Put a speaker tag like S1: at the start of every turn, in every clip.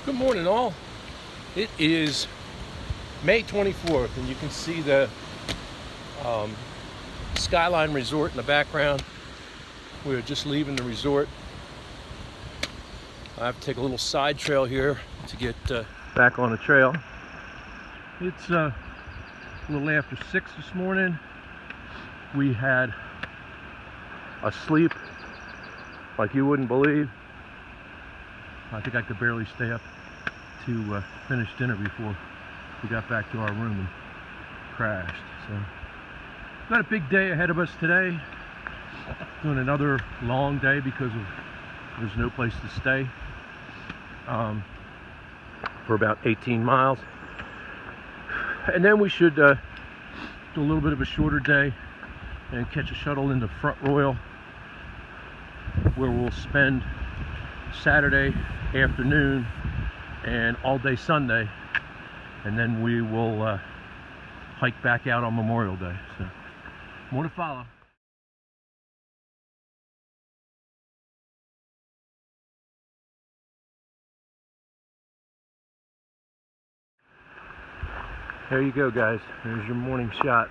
S1: Good morning, all. It is May 24th, and you can see the Skyline Resort in the background. We're just leaving the resort. I have to take a little side trail here to get back on the trail. It's a little after 6 this morning. We had a sleep like you wouldn't believe. I think I could barely stay up to finish dinner before we got back to our room and crashed. So, got a big day ahead of us today. Doing another long day because there's no place to stay for about 18 miles. And then we should do a little bit of a shorter day and catch a shuttle into Front Royal, where we'll spend Saturday afternoon and all day Sunday, and then we will hike back out on Memorial Day. So more to follow. There you go, guys. There's your morning shot.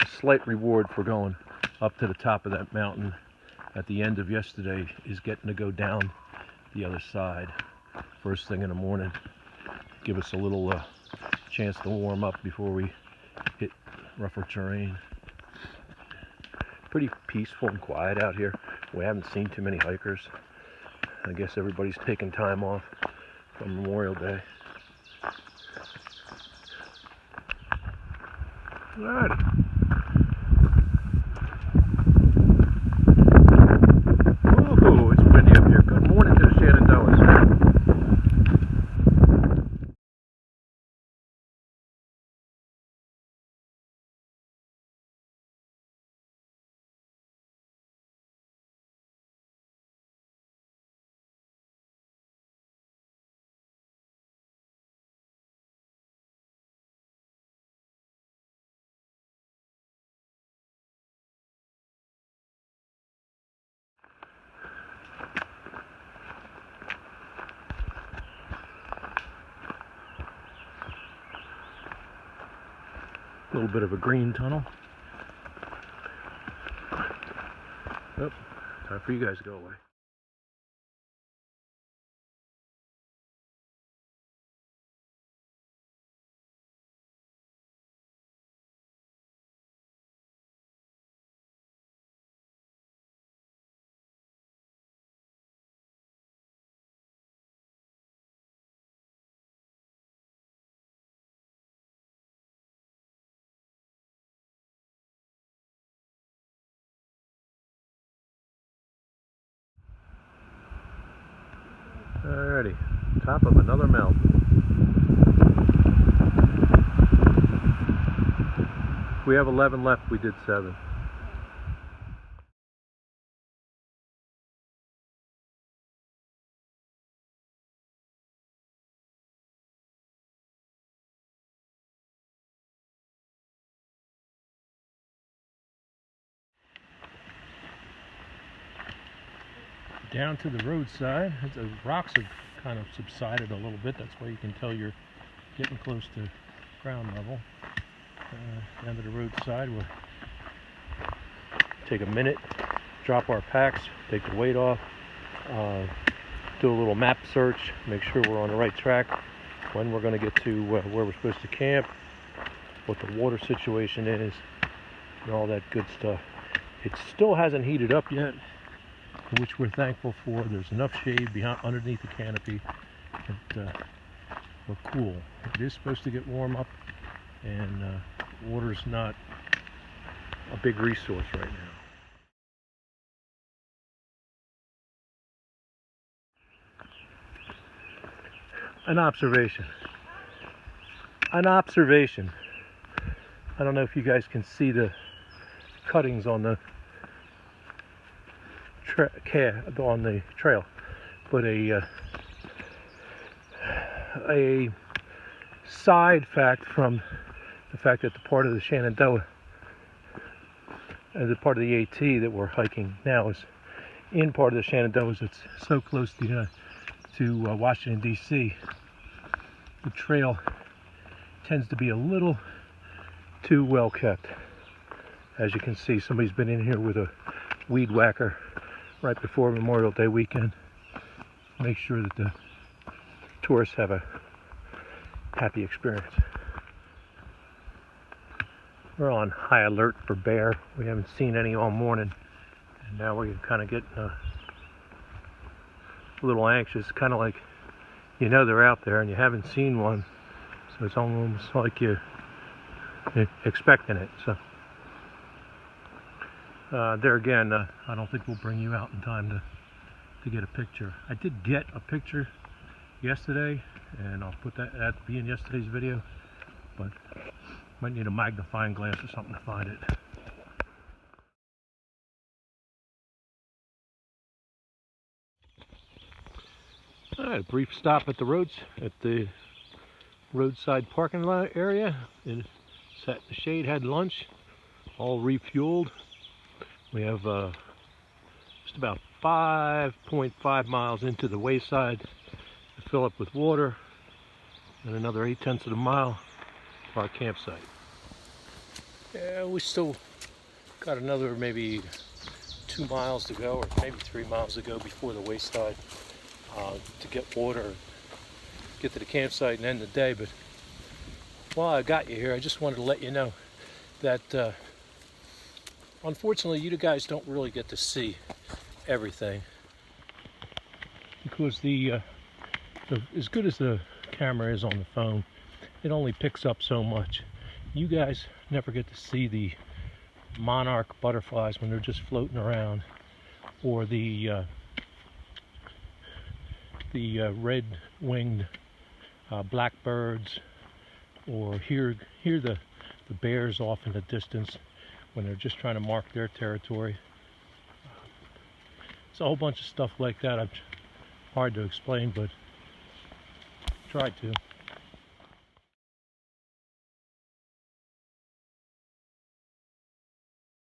S1: A slight reward for going up to the top of that mountain at the end of yesterday is getting to go down the other side first thing in the morning. Give us a little chance to warm up before we hit rougher terrain. Pretty peaceful and quiet out here. We haven't seen too many hikers. I guess everybody's taking time off from Memorial Day. Alrighty. Woohoo, it's windy up here. Good morning to the Shenandoahs. A little bit of a green tunnel. Oh, time for you guys to go away. Alrighty, top of another mountain. We have 11 left, we did 7. Down to the roadside. The rocks have kind of subsided a little bit. That's why you can tell you're getting close to ground level. Down to the roadside, we'll take a minute, drop our packs, take the weight off, do a little map search, make sure we're on the right track, when we're going to get to where we're supposed to camp, what the water situation is, and all that good stuff. It still hasn't heated up yet, which we're thankful for. There's enough shade behind underneath the canopy that we're cool. It is supposed to get warm up, and water's not a big resource right now. An observation. I don't know if you guys can see the cuttings on the trail, but a side fact from the fact that the part of the Shenandoah, the part of the AT that we're hiking now is in part of the Shenandoah. It's so close to Washington, D.C. The trail tends to be a little too well kept. As you can see, somebody's been in here with a weed whacker right before Memorial Day weekend. Make sure that the tourists have a happy experience. We're on high alert for bear. We haven't seen any all morning, and now we're kind of getting a little anxious, kind of like, you know, they're out there and you haven't seen one, so it's almost like you're expecting it. So there again, I don't think we'll bring you out in time to get a picture. I did get a picture yesterday, and I'll put that be in yesterday's video, but might need a magnifying glass or something to find it. All right, a brief stop at the roadside parking lot area, and sat in the shade, had lunch, all refueled. We have just about 5.5 miles into the wayside to fill up with water, and another 0.8 of a mile for our campsite. Yeah, we still got another maybe 2 miles to go, or maybe 3 miles to go before the wayside to get water, get to the campsite and end the day. But while I got you here, I just wanted to let you know that unfortunately you guys don't really get to see everything, because as good as the camera is on the phone, it only picks up so much. You guys never get to see the monarch butterflies when they're just floating around, or the red-winged blackbirds, or hear the bears off in the distance when they're just trying to mark their territory. It's a whole bunch of stuff like that. Hard to explain, but tried to.